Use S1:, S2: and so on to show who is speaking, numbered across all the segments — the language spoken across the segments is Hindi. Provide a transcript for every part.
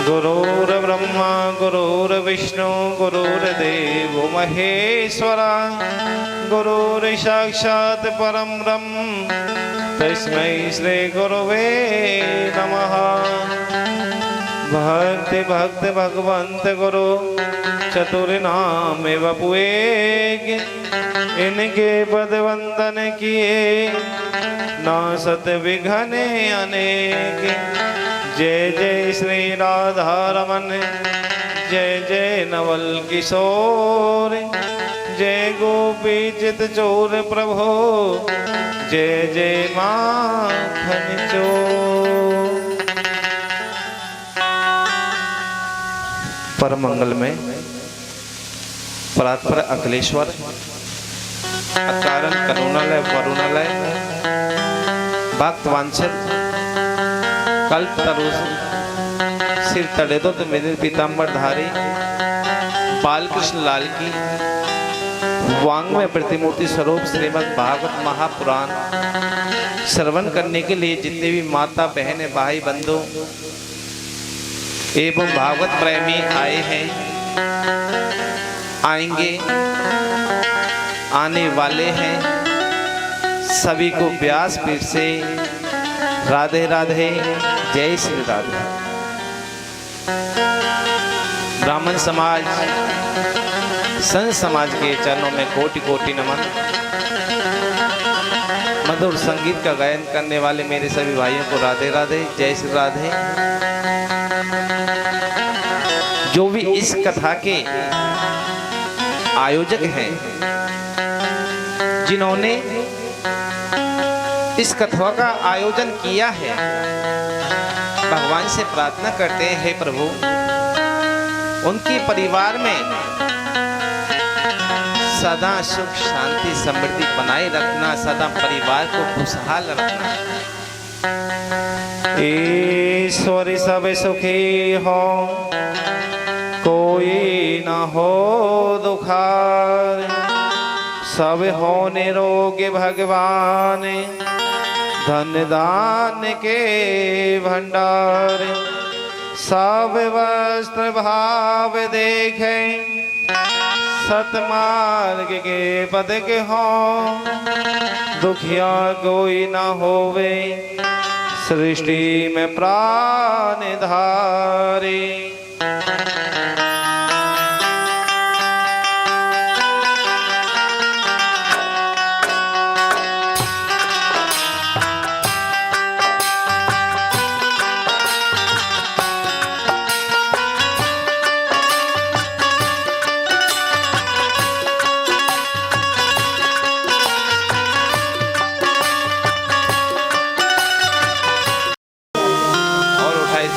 S1: गुरुर्ब्रह्मा गुरुर्विष्णु गुरुर्देवो महेश्वरा गुरुर्साक्षात् परं ब्रह्म तस्मै श्री गुरुवे नमः। भक्ति भक्त भगवंत गुरु चतुर्नाम वपुए इनके पद वंदन किए नासत विघ्न अनेक। जय जय श्री राधा रमन जय जय नवल किशोर जय गोपी चित चोर प्रभो जय जय माखन चोर। परम मंगल में परात्पर अखिलेश्वर अकारण करुणालय वरुणालय भक्त वांछित कल्प तरुष सिर तड़े तो मेरे पीताम्बर धारी बालकृष्ण लाल की वांग में प्रतिमूर्ति स्वरूप श्रीमद् भागवत महापुराण श्रवण करने के लिए जितने भी माता बहन भाई बंधु एवं भागवत प्रेमी आए हैं, आएंगे, आने वाले हैं, सभी को व्यासपीठ से राधे राधे जय श्री राधे। ब्राह्मण समाज संत समाज के चरणों में कोटि कोटि नमन। मधुर संगीत का गायन करने वाले मेरे सभी भाइयों को राधे राधे जय श्री राधे। जो भी इस कथा के आयोजक हैं, जिन्होंने इस कथा का आयोजन किया है, भगवान से प्रार्थना करते हैं हे प्रभु उनके परिवार में सदा सुख शांति समृद्धि बनाए रखना, सदा परिवार को खुशहाल रखना। ईश्वर सब सुखी हो कोई न हो दुखार, सब हो निरोगी भगवान धन दान के भंडार। सब वस्त्र भाव देखें सतमार्ग के पद के हो, दुखिया कोई न होवे सृष्टि में प्राण धारे।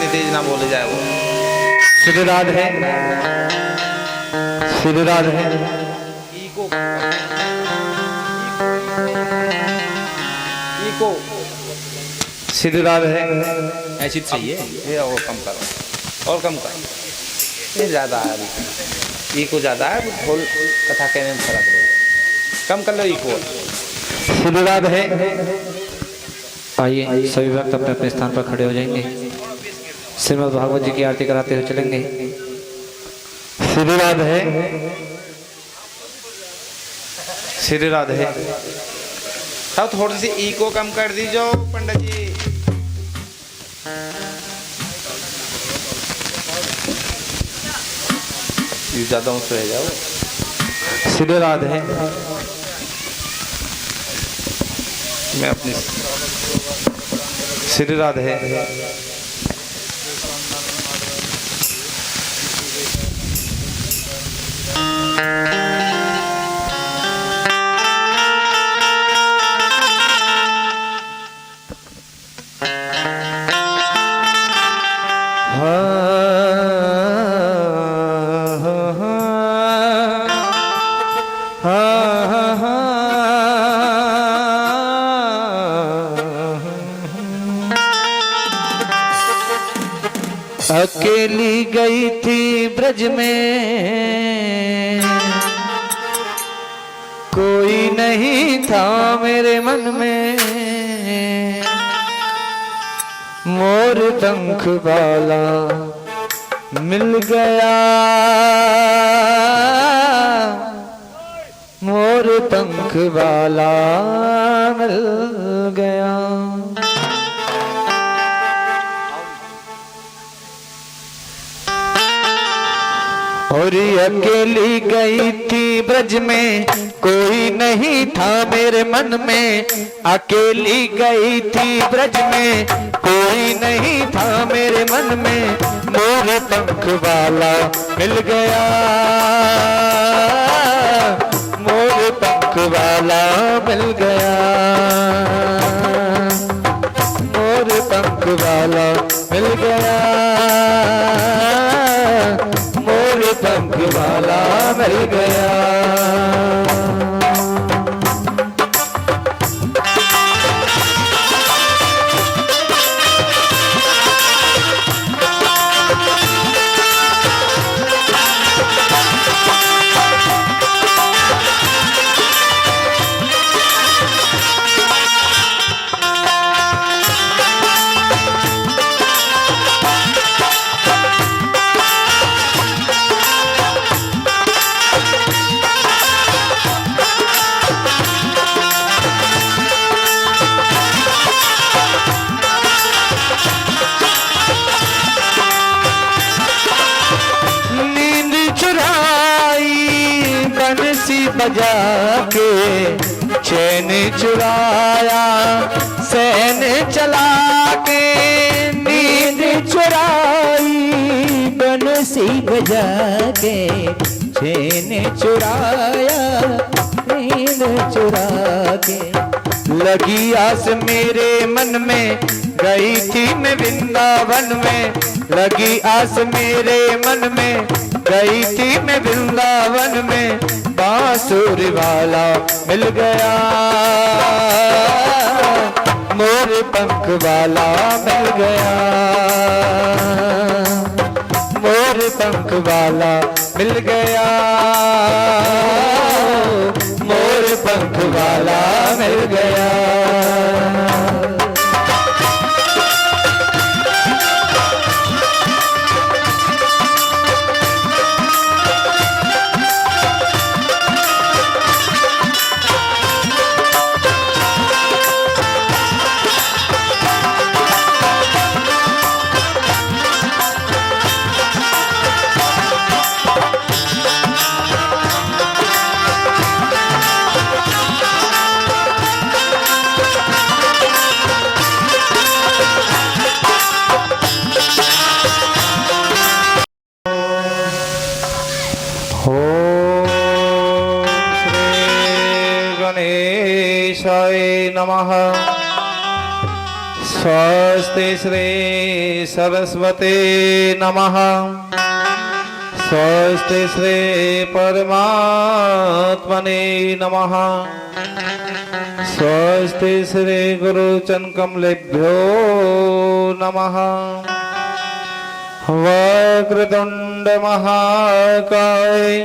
S1: तेज ना बोले जाए वो। श्री राधे श्री राधे। इको इको श्री राधे ऐसी चाहिए ये, और कम करो और कम करो, ये ज्यादा है इको ज्यादा है, ढोल कथा कहने में फर्क है, कम कर लो इको। श्री राधे। आइए सभी भक्त अपने अपने स्थान पर खड़े हो जाएंगे, श्रीमद् भागवत जी की आरती कराते हुए चलेंगे। श्री राधे श्री राधे। अब थोड़ी सी इको कम कर दीजिए पंडित जी। ज्यादा ऊंचा रह जाओ। श्री राधे। मैं अपनी श्री राधे।
S2: अकेली गई थी ब्रज में, कोई नहीं था मेरे मन में। मोर पंख वाला मिल गया, मोर पंख वाला मिल गया। और अकेली गई थी ब्रज में, कोई नहीं था मेरे मन में। अकेली गई थी ब्रज में, कोई नहीं था मेरे मन में। मोर पंख वाला मिल गया, मोर पंख वाला मिल गया, मोर पंख वाला मिल गया, मोर पंख वाला मिल गया। बजा के चैन चुराया, सैन चला के नींद चुराई। बंसी बजा के चैन चुराया, नींद चुरा के। लगी आस मेरे मन में, गई थी मैं वृंदावन में। लगी आस मेरे मन में, गई थी मैं वृंदावन में। बांसुरी वाला मिल गया, मोर पंख वाला मिल गया, मोर पंख वाला मिल गया, मोर पंख वाला मिल गया। नमः। स्वस्ति श्री सरस्वती नमः। स्वस्ति श्री परमात्मने नमः। स्वस्ति श्री गुरुचरण कमलेभ्यो नमः। वक्रतुंड महाकाय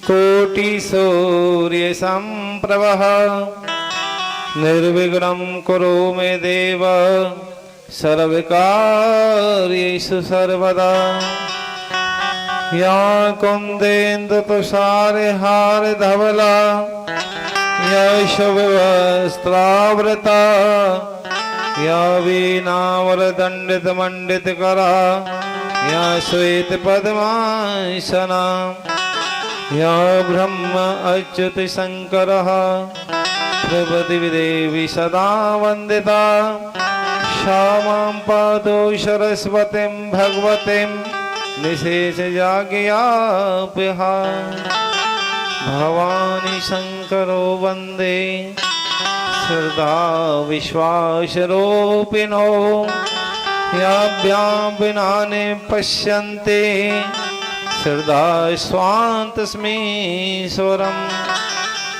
S2: कोटि सूर्य संप्रभः निर्विघ्नं कुरु मे देव सर्वकार्येषु सर्वदा। या कुन्देन्दु तुषारहार धवला या शुभवस्त्रावृता या वीणावरदण्डित मण्डितकरा या श्वेत पद्मासना या ब्रह्म अच्युत शंकरः प्रभृति देवी सदा वंदिता। श्यामां पादौ सरस्वतीं भगवतीं निशेष जागयाप्यहा। भवानी शंकरो वंदे श्रद्धा विश्वासरूपिणो। याभ्यां विना न पश्यन्ते श्रद्धा स्वान्तस्मीश्वरम्।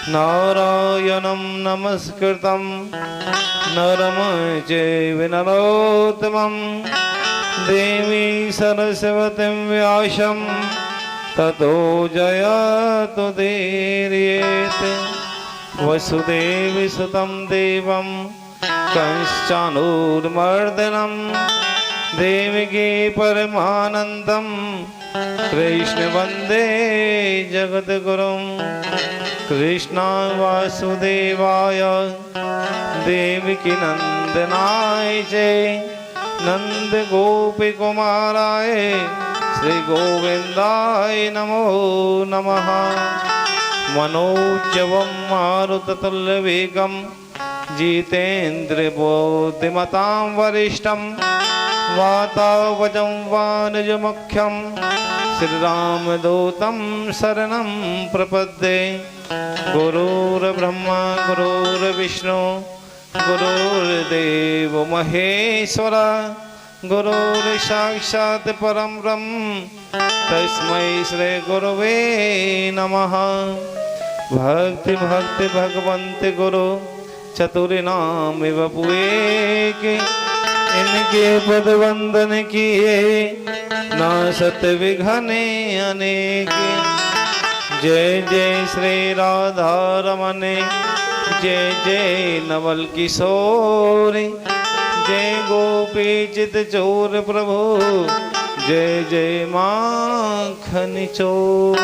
S2: नारायणं नमस्कृतं नरं चैव नरोत्तमं। देवी सरस्वतीं व्यासं ततो जयतुदीरयेत्। वसुदेवसुतं देवं
S1: कंश्चानूरमर्दनम देवकी परमानंदम कृष्ण वंदे जगद्गुरुम कृष्ण वासुदेवाय देवकी नंदनाय जय नंद गोपी कुमाराय श्री गोविंदाय नमो नमः मनोजवं मारुततुल्यवेगं जितेन्द्रिय बुद्धिमतां वरिष्ठं वातावचं वानरमुख्यं श्रीरामदूतं शरणं प्रपद्ये गुरुर्ब्रह्मा गुरुर्विष्णु गुरुर्देवो महेश्वर गुरुर्साक्षात् परं ब्रह्म तस्मै श्री गुरवे नमः। भक्ति भक्ति भगवन्त गुरु चतुर्नाम वपुए के इनके पद वंदन किए ना सत विघ्ने अनेक। जय जय श्री राधा रमण जय जय नवल किशोर जय गोपी चित चोर प्रभु जय जय माखन चोर।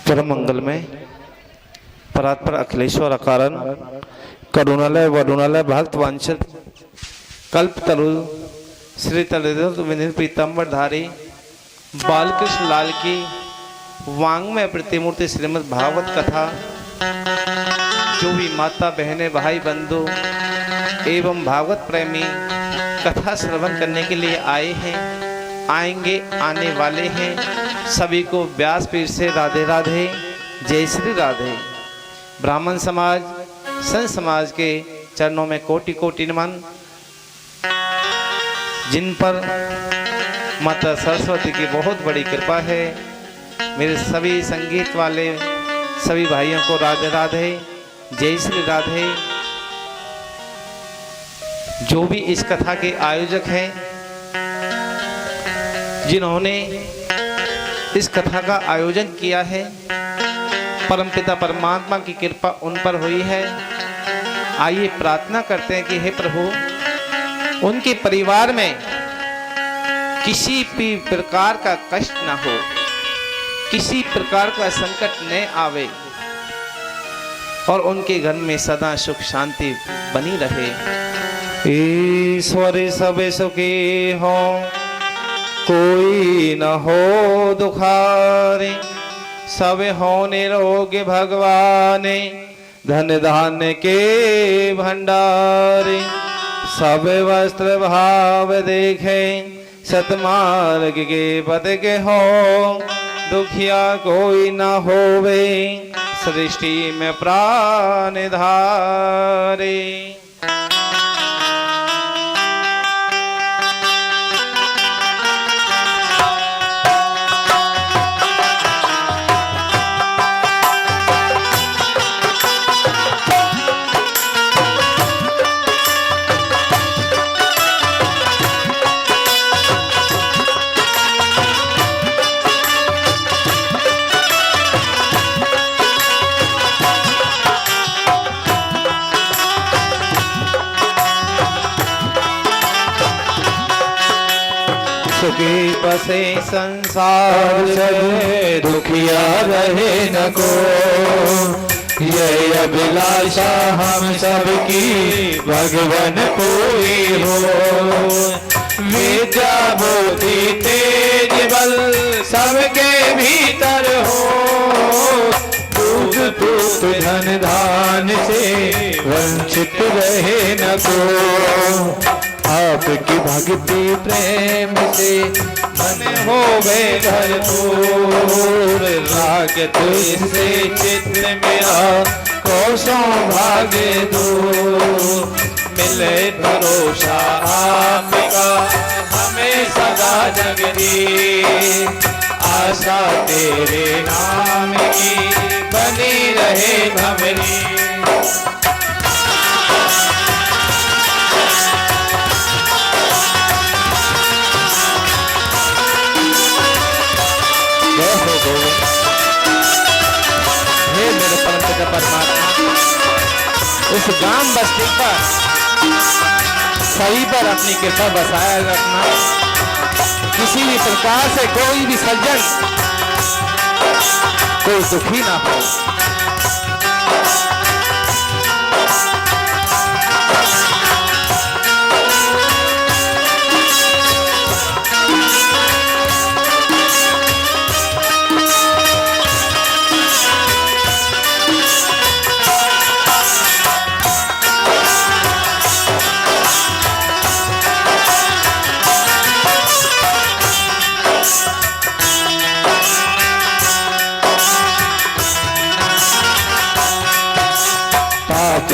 S1: परम मंगल में परात्पर अखिलेश्वर अकारण करुणालय वरुणालय भक्त वांछित कल्प तरु श्री तलविंद पीताम्बर धारी बालकृष्ण लाल की वांग्मय प्रतिमूर्ति श्रीमद् भागवत कथा जो भी माता बहनें भाई बंधु एवं भागवत प्रेमी कथा श्रवण करने के लिए आए हैं, आएंगे, आने वाले हैं, सभी को व्यासपीठ से राधे राधे, जय श्री राधे। ब्राह्मण समाज संत समाज के चरणों में कोटि कोटि नमन। जिन पर माता सरस्वती की बहुत बड़ी कृपा है, मेरे सभी संगीत वाले सभी भाइयों को राधे राधे, जय श्री राधे। जो भी इस कथा के आयोजक हैं, जिन्होंने इस कथा का आयोजन किया है, परमपिता परमात्मा की कृपा उन पर हुई है। आइए प्रार्थना करते हैं कि हे प्रभु, उनके परिवार में किसी भी प्रकार का कष्ट न हो, किसी प्रकार का संकट न आवे और उनके घर में सदा सुख शांति बनी रहे। ईश्वर सब सुखी हो, कोई न हो दुखारे, सब हो निरोग भगवान, धन धान्य के भंडारे। सब वस्त्र भाव देखे, सतमार्ग के पद के हो, दुखिया कोई न होवे, सृष्टि में प्राण धारे। सुखी बसे संसार से, दुखिया रहे न को, ये अभिलाषा हम सबकी भगवन पूरी हो। विद्या बुद्धि तेज बल सबके भीतर हो, दूध पुत्र धन धान से वंचित रहे न को। आपकी भक्ति प्रेम से मन होवे भरपूर, लागत इससे चित्त मेरा कोसों भागे दूर। मिले भरोसा आपका हमें सदा जगदीश, आशा तेरे नाम की बनी रहे भमरी। हे मेरे परम पिता परमात्मा, इस गांव बस्ती पर सभी पर अपनी कृपा बसाया रखना। किसी भी प्रकार से कोई भी सज्जन कोई दुखी ना हो।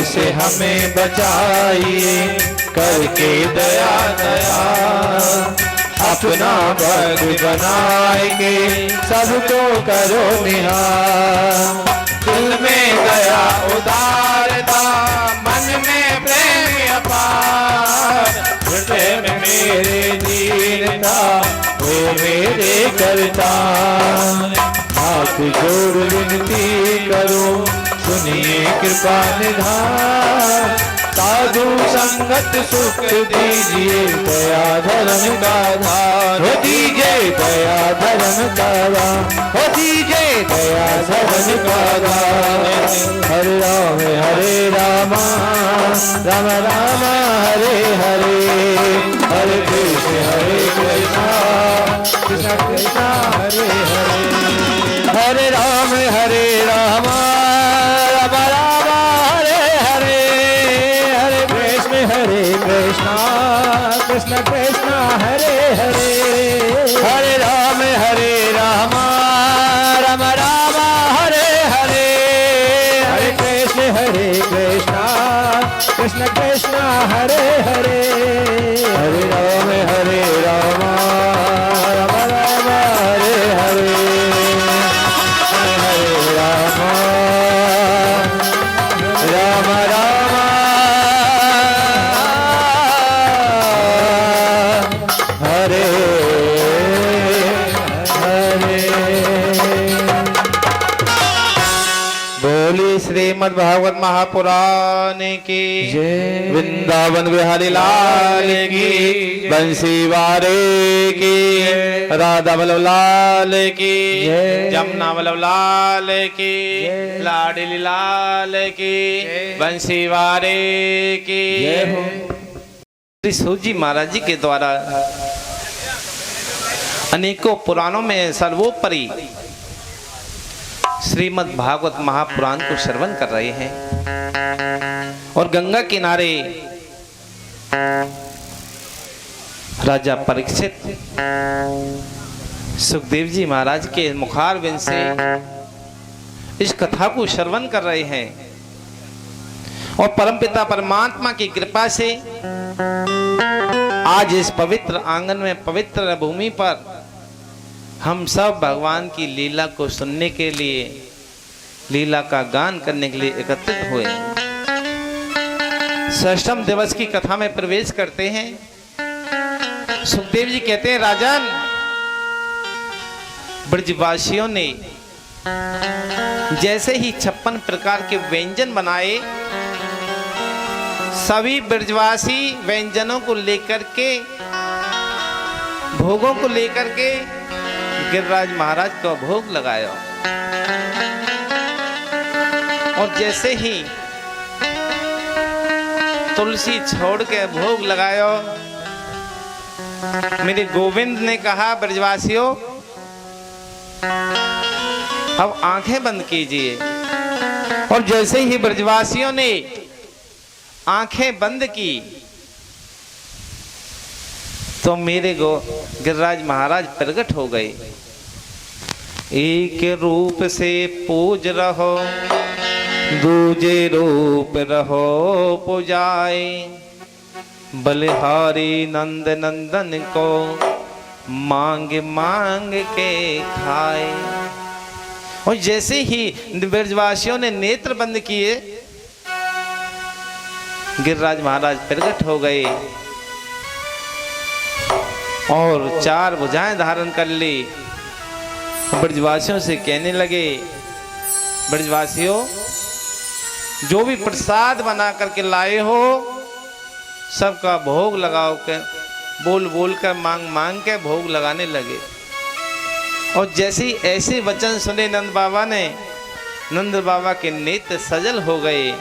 S2: से हमें बचाइए करके दया दया, अपना भग बनाएंगे सबको करो निहार। दिल में दया उदारता, मन में प्रेम अपार, हृदय में मेरे दीनता वो मेरे करता। हाथ जोड़ विनती करो सुनिए कृपा निधान, साधु संगत सुख दीजिए दया धर्म का दान। हो दीजिए दया धर्म का दान, हो दीजिए दया धर्म का दान। हरे राम राम राम हरे हरे, हरे कृष्णा कृष्ण कृष्ण हरे हरे। हरे राम राम राम राम हरे हरे, हरे कृष्णा कृष्ण कृष्ण हरे हरे। हरे राम राम राम राम हरे हरे, हरे कृष्णा कृष्ण कृष्ण हरे हरे। हरे राम राम राम राम हरे हरे, हरे राम राम राम हरे हरे। बोली श्रीमद् भागवत महापुराण की जय, वृंदावन बिहारी लाल की, बंसी वारे की, राधा वल्लभ लाल की, जमुना वल्लभ लाल की, लाडली लाल की, बंसी वारे की। श्री सूत जी महाराज जी के द्वारा अनेकों पुराणों में सर्वोपरि श्रीमद् भागवत महापुराण को श्रवण कर रहे हैं। और गंगा किनारे राजा परीक्षित सुखदेव जी महाराज के मुखारविंद से इस कथा को श्रवण कर रहे हैं। और परमपिता परमात्मा की कृपा से आज इस पवित्र आंगन में, पवित्र भूमि पर हम सब भगवान की लीला को सुनने के लिए, लीला का गान करने के लिए एकत्रित हुए। षष्ठम दिवस की कथा में प्रवेश करते हैं। सुखदेव जी कहते हैं, राजन, ब्रजवासियों ने जैसे ही 56 प्रकार के व्यंजन बनाए, सभी ब्रजवासी व्यंजनों को लेकर के, भोगों को लेकर के गिरिराज महाराज को भोग लगाया। और जैसे ही तुलसी छोड़ के भोग लगाया, मेरे गोविंद ने कहा, ब्रजवासियों अब आंखें बंद कीजिए। और जैसे ही ब्रजवासियों ने आंखें बंद की तो मेरे गिरिराज महाराज प्रकट हो गए। एक रूप से पूज रहो, दूजे रूप रहो पुजाए, बलिहारी नंद नंदन को मांग मांग के खाए। और जैसे ही ब्रजवासियों ने नेत्र बंद किए, गिरिराज महाराज प्रकट हो गए और 4 भुजाएं धारण कर ली। ब्रजवासियों से कहने लगे, ब्रजवासियों
S1: जो भी प्रसाद बना करके लाए हो सबका भोग लगाओ के बोल बोल कर मांग मांग के भोग लगाने लगे। और जैसे ही ऐसे वचन सुने नंद बाबा ने, नंद बाबा के नेत्र सजल हो गए।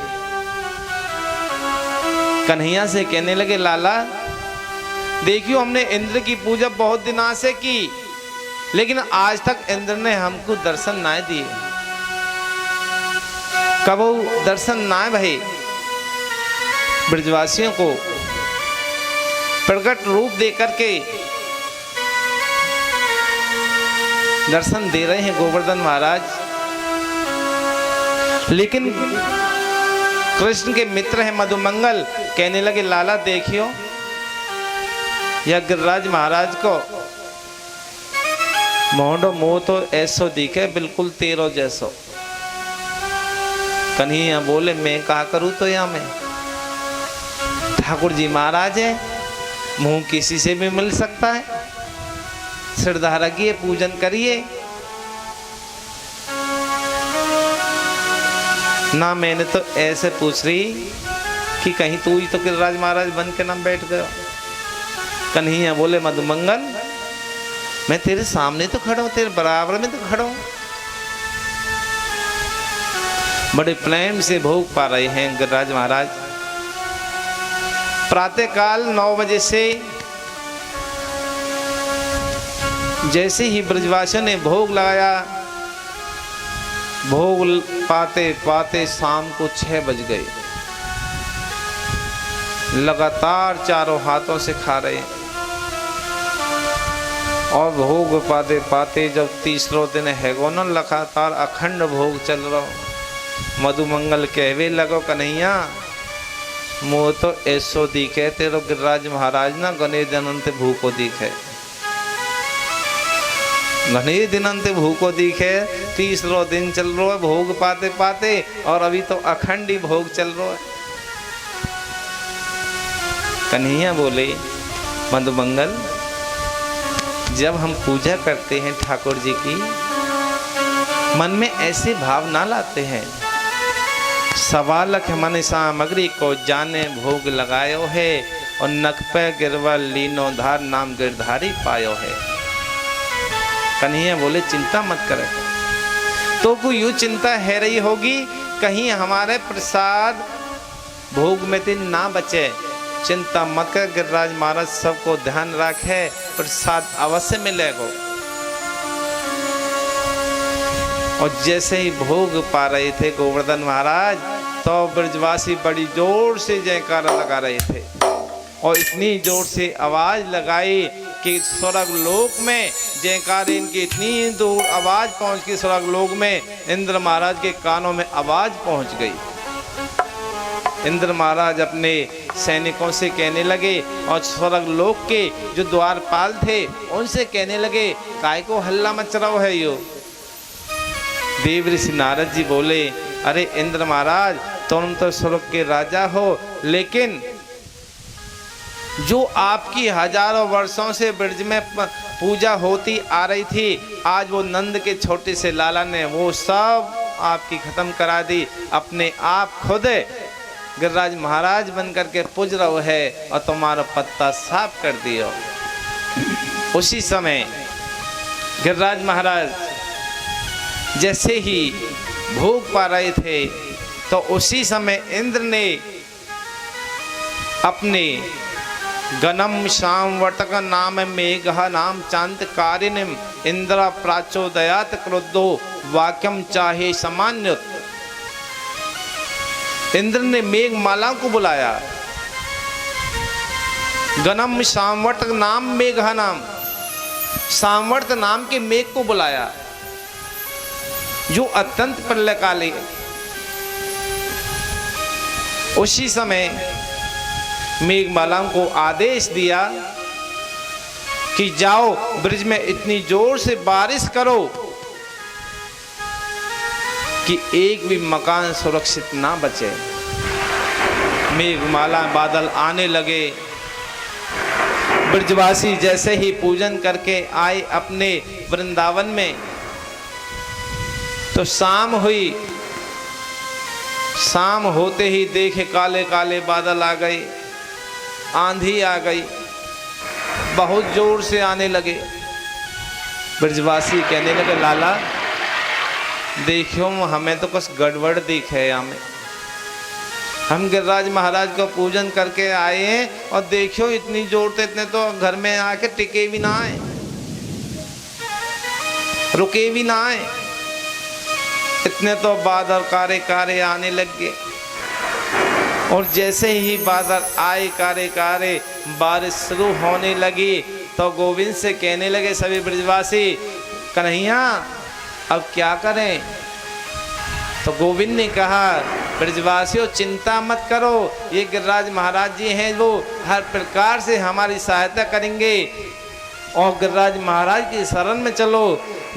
S1: कन्हैया से कहने लगे, लाला देखियो हमने इंद्र की पूजा बहुत दिनों से की, लेकिन आज तक इंद्र ने हमको दर्शन ना दिए। कबो दर्शन ना भई ब्रजवासियों को प्रकट रूप दे करके दर्शन दे रहे हैं गोवर्धन महाराज। लेकिन कृष्ण के मित्र हैं मधुमंगल, कहने लगे लाला देखियो यह गिरिराज महाराज को मोहडो मुंह तो ऐसो दिखे बिल्कुल तेरो जैसो। कन्हैया बोले मैं क्या करूं तो यहाँ में, ठाकुर जी महाराज है, मुंह किसी से भी मिल सकता है, सिरधा रखिए पूजन करिए। ना मैंने तो ऐसे पूछ रही कि कहीं तू ही तो गिरिराज महाराज बन के नाम बैठ गयो। कन्हैया बोले मधुमंगल मैं तेरे सामने तो खड़ा हूं, तेरे बराबर में तो खड़ा हूं। बड़े प्रेम से भोग पा रहे हैं गिरिराज महाराज। प्रातःकाल 9 बजे से जैसे ही ब्रजवासियों ने भोग लगाया, भोग पाते पाते शाम को 6 बज गए। लगातार चारों हाथों से खा रहे और भोग पाते पाते जब तीसरो दिन हैगो न लगातार अखंड भोग चल रहा। मधुमंगल कहवे लगो कन्हैया मुँह तो ऐसो दिखे तेरो गिरिराज महाराज ना गणे दिनंत भूखो दिखे, घने दिनंत भूखो दिखे। तीसरो दिन चल रहा है भोग पाते पाते और अभी तो अखंड ही भोग चल रहा है। कन्हैया बोले मधुमंगल जब हम पूजा करते हैं ठाकुर जी की, मन में ऐसे भाव ना लाते हैं। सवालक मन सामग्री को जाने भोग लगायो है और नख पे गिरवा लीनो धार नाम गिरधारी पायो है। कन्हैया बोले चिंता मत करे, तो को यूं चिंता है रही होगी कहीं हमारे प्रसाद भोग में दिन ना बचे। चिंता मत कर गिरिराज महाराज सबको ध्यान रखे, प्रसाद अवश्य मिलेगा। और जैसे ही भोग पा रहे थे गोवर्धन महाराज तो ब्रजवासी बड़ी जोर से जयकारा लगा रहे थे और इतनी जोर से आवाज लगाई कि स्वर्ग लोक में जयकारे इनकी इतनी दूर आवाज पहुंच गई। स्वर्ग लोक में इंद्र महाराज के कानों में आवाज पहुंच गई। इंद्र महाराज अपने सैनिकों से कहने लगे और स्वर्ग लोक के जो द्वारपाल थे उनसे कहने लगे काय को हल्ला मच रहा है यो। देव ऋषि नारद जी बोले अरे इंद्र महाराज तुम तो स्वर्ग के राजा हो, लेकिन जो आपकी हजारों वर्षों से ब्रज में पूजा होती आ रही थी, आज वो नंद के छोटे से लाला ने वो सब आपकी खत्म करा दी। अपने आप खुद गिरिराज महाराज बन करके पूज रहे है और तुम्हारा पत्ता साफ कर दियो। उसी समय गिरिराज महाराज जैसे ही भोग पा रहे थे तो उसी समय इंद्र ने अपने गणम शामवटक नाम मेघ नाम चांतकारिणीम इंद्र प्राचोदयात क्रोधो वाक्यम चाहे सामान्य। इंद्र ने मेघमाला को बुलाया, गणम शामवटक नाम मेघ नाम, सामवर्त नाम के मेघ को बुलाया जो अत्यंत प्रलयकाली। उसी समय मेघमाला को आदेश दिया कि जाओ ब्रिज में इतनी जोर से बारिश करो कि एक भी मकान सुरक्षित ना बचे। मेघमाला बादल आने लगे। ब्रजवासी जैसे ही पूजन करके आए अपने वृंदावन में तो शाम हुई। शाम होते ही देखे काले काले बादल आ गए, आंधी आ गई, बहुत जोर से आने लगे। ब्रजवासी कहने लगे लाला देखियो हमें तो कुछ गड़बड़ दिखे, हम गिरिराज महाराज को पूजन करके आए हैं और देखियो इतनी जोर से, इतने तो घर में आके टिके भी ना आए, रुके भी ना आए, इतने तो बादल कारे कारे आने लग गए। और जैसे ही बादल आए कारे कारे बारिश शुरू होने लगी तो गोविंद से कहने लगे सभी ब्रजवासी कन्हैया अब क्या करें। तो गोविंद ने कहा ब्रजवासियों चिंता मत करो, ये गिरिराज महाराज जी हैं वो हर प्रकार से हमारी सहायता करेंगे और गिरिराज महाराज की शरण में चलो।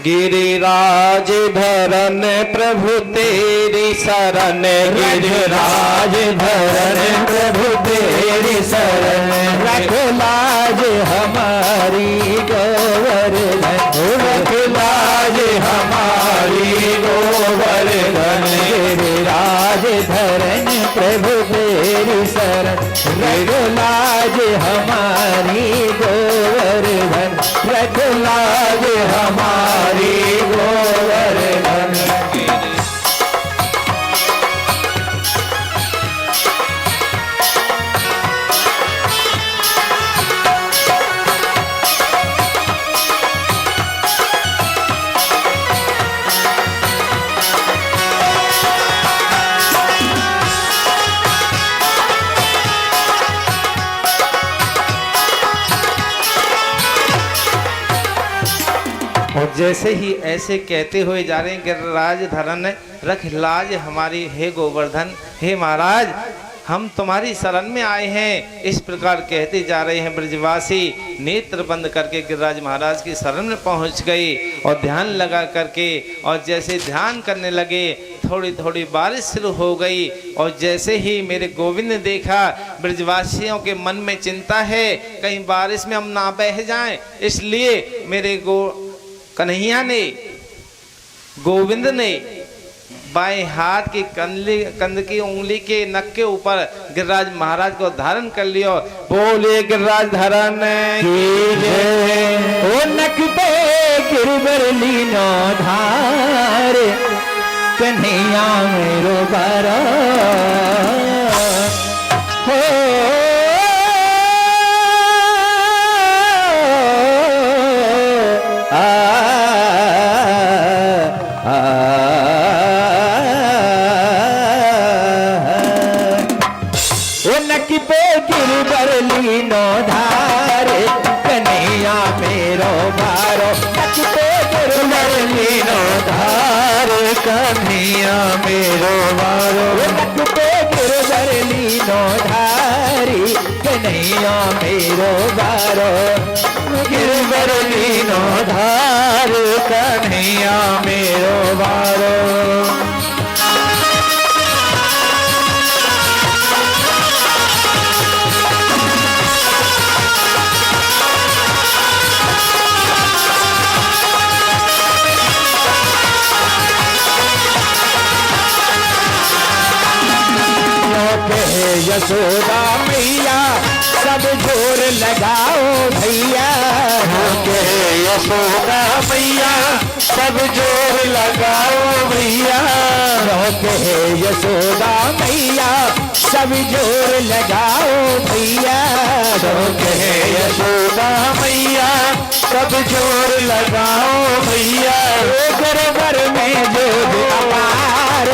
S2: गिरिराज धरन प्रभु तेरी शरण, गिरिराज धरन प्रभु तेरी शरण, रख लाज हमारी गोवर्धन, रख लाज हमारी गोवर्धन। गिरिराज धरन प्रभु तेरी शरण, रख लाज हमारी गोवर्धन, रख लाज हमारी गोवर्धन।
S1: और जैसे ही ऐसे कहते हुए जा रहे हैं गिरिराज धरन रख लाज हमारी, हे गोवर्धन, हे महाराज हम तुम्हारी शरण में आए हैं, इस प्रकार कहते जा रहे हैं। ब्रजवासी नेत्र बंद करके गिरिराज महाराज की शरण में पहुंच गए और ध्यान लगा करके, और जैसे ध्यान करने लगे थोड़ी थोड़ी बारिश शुरू हो गई। और जैसे ही मेरे गोविंद ने देखा ब्रजवासियों के मन में चिंता है कहीं बारिश में हम ना बह जाएं, इसलिए मेरे कन्हैया ने, गोविंद ने बाएं हाथ की कंध की उंगली के नक के ऊपर गिरिराज महाराज को धारण कर लिया। बोले गिरिराज धरन
S2: ओ नक पे गिरबर लीनो धार, कन्हैया मेरो बारा हो। पे गिरबर लीनो धार, कन्हैया मेरो बारो, नक पे गिरबर लीनो धार, कन्हैया मेरो बारो, नक पे गिरबर लीनो धारी, कन्हैया मेरो बारो, गिरबर लीनो धार, कन्हैया मेरो बारो। यशोदा मैया सब जोर लगाओ भैया, यशोदा मैया सब जोर लगाओ भैया, यशोदा मैया सब जोर लगाओ भैया, यशोदा मैया सब जोर लगाओ भैया। गरबर में जोग अपार,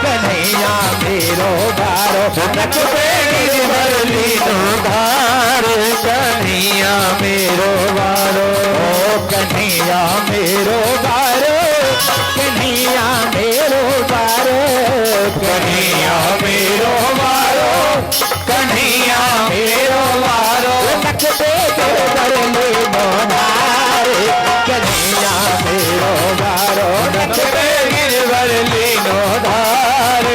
S2: कन्हैया मेरो बारो, नक पे गिरबर लीनो धार, कन्हैया मेरो बारो, कन्हैया मेरो बारो, कन्हैया मेरो बारो, कन्हैया मेरो बारो, कन्हैया मेरो बारो, नक पे गिरबर लीनो धार, कन्हैया मेरो बारो, नक पे गिरबर लीनो धार,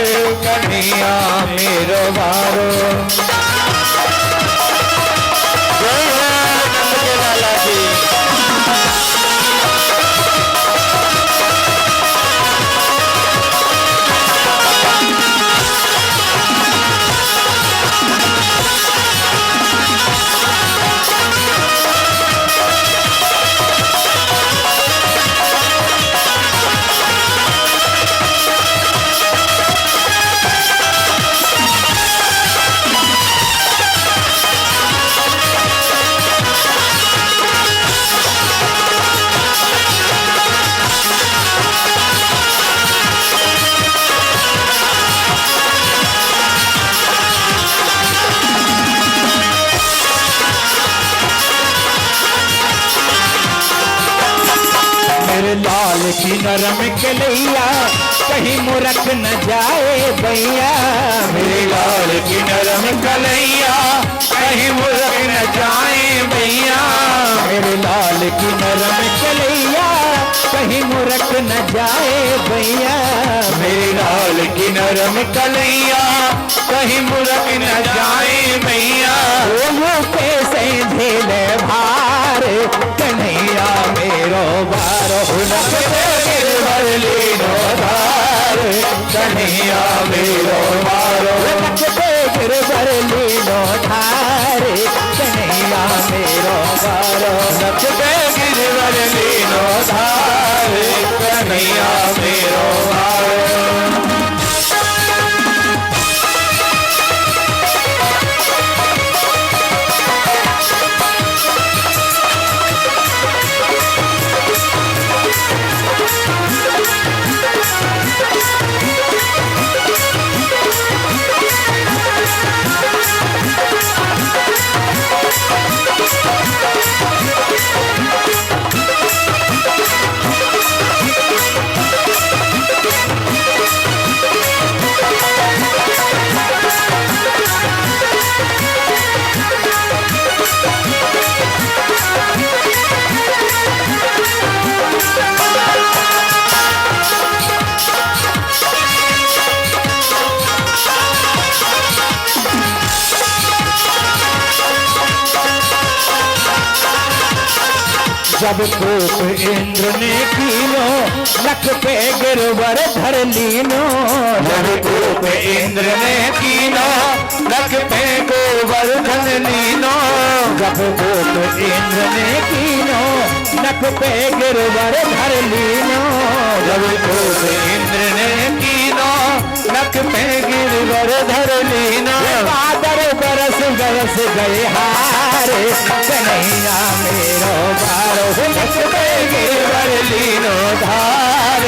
S2: कन्हैया मेरो बारो। लाल की नरम कलैया कहीं मुरक न जाए भैया, मेरे लाल की नरम कलैया कहीं मुरक न जाए भैया, मेरे लाल की नरम कलैया कहीं मुरक न जाए भैया, मेरे लाल की नरम कलैया कहीं मुरक न जाए भैया, वो कैसे झेले भार कन्हैया मेरो बारो गिरवर लीनो धार कन्हैया मेरो बारो गिरवर लीनो धार कन्हैया मेरो बारो गिरवर लीनो धार कन्हैया मेरो बारो। जब कोप इंद्र ने कीनो लख पे गिरवर धर लीनो, जब कोप इंद्र ने कीनो लख पे गिरवर धर लीनो, जब कोप इंद्र ने कीनो लख पे गिरवर धर लीनो, जब कोप इंद्र ने कीनो लख पे गिरवर धर लीनो, बादल बरस बरस गए हारे कन्हैया मेरो बारो लख पे गिरवर लीनो धार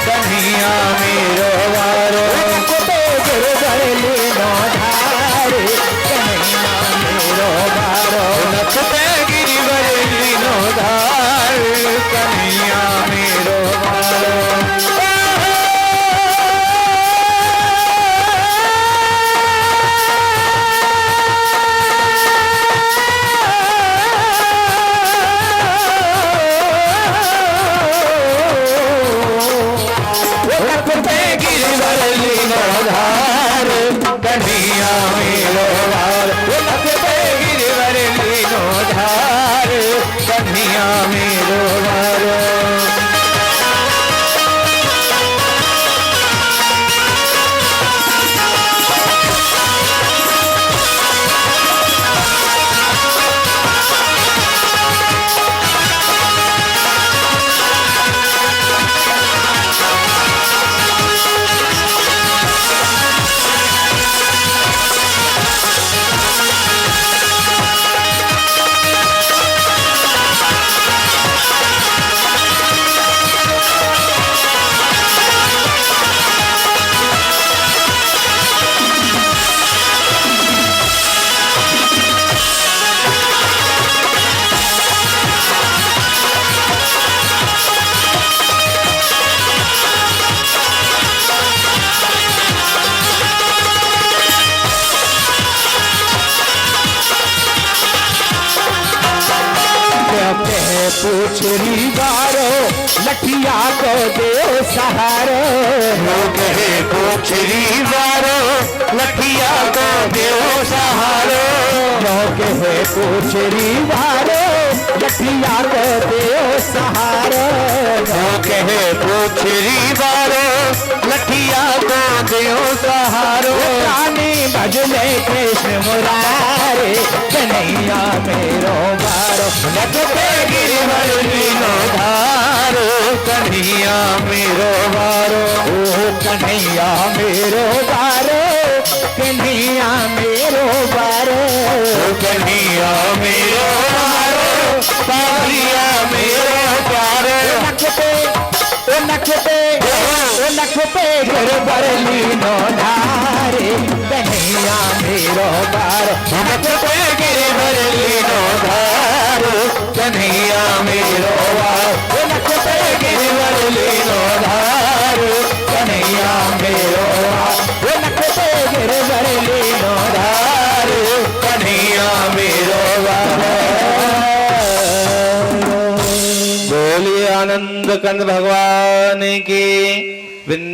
S2: कन्हैया मेरो बारो लख पे गिरवर लीनो धार कन्हैया मेरो बारो लख पे गिरवर लीनो धार कन्हैया मेरो बारो। कन्हैया मेरो बारो लख पे गिरवर लीनो धार कन्हैया मेरो बारो। पूछरी बारो लठिया को दे सहारो, लोग है पूछरी बारो लठिया को दे सहारो, लोग है पूछरी बारो लठिया को दे सहारो, लोग है पूछरी बारो लठिया को दे सहारो, रानी भजले कृष्ण मुरारे कन्हैया मेरो बारो लख पे गिरवर लीनो धार कन्हैया मेरो बारो ओ कन्हैया मेरो बारो कन्हैया मेरो बारो कन्हैया मेरो बारो कन्हैया मेरो बारो लख पे गिरवर लीनो धार कन्हैया मेरो बारो लख पे गिरवर लीनो धार कन्हैया मेरो बारो लख पे गिरवर
S1: कंद भगवान की। वृंदा